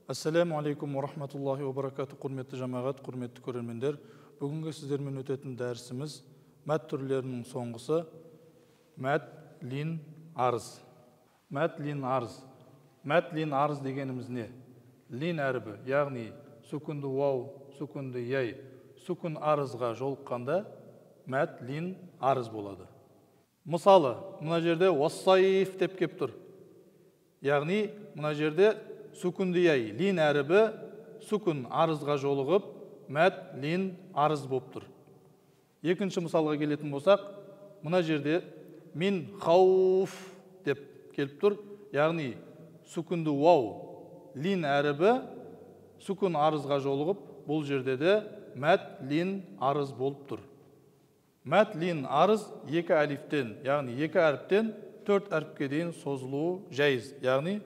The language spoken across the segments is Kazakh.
Ассаламу алейкум ва рахматуллахи ва баракату. Құрметті жамағат, құрметті көрермендер. Бүгінгі сіздермен өтетін дәрісіміз мәт түрлерінің соңғысы мәт, лин, арыз. Мәт, лин, арыз. Мәт, лин, арыз дегеніміз не? Лин әрібі, яғни сүкінді вау, сүкінді яй, сүкін арызға жолыққанда мәт, лин, арыз болады. Мысалы, мына жерде уассайф деп кеп тұр. Яғни, мына жерде сүкінді яй, лин әрібі сүкін арызға жолығып, мәт, лин, арыз боп тұр. Екінші мысалға келетін болсақ, мына жерде мин хауф деп келіп тұр. Яғни, сүкінді вау, лин әрібі сүкін арызға жолығып, бұл жерде де мәт, лин, арыз болып тұр. Мәт, лин, арыз екі әлифтен, яғни екі әріптен төрт әріпке дейін созылуы жәйіз. Яғни,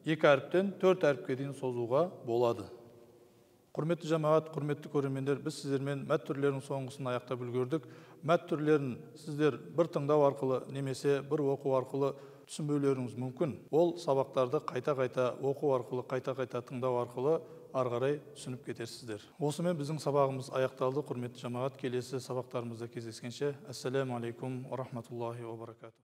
екі әріптен төрт әріпке дейін созуға болады. Құрметті жамағат, құрметті көрермендер, біз сіздермен мәт түрлерінің соңғысын аяқтап үлгердік. Мәт түрлерін сіздер бір тыңдау арқылы немесе бір оқу арқылы түсінбеулеріңіз мүмкін. Ол сабақтарды қайта-қайта оқу арқылы, қайта-қайта тыңдау арқылы ары қарай түсініп кетерсіздер. Осымен біздің сабағымыз аяқталды. Құрметті жамағат, келесі сабақтарымызда кездескенше. Ассаламу алейкум ва рахматуллахи ва баракату.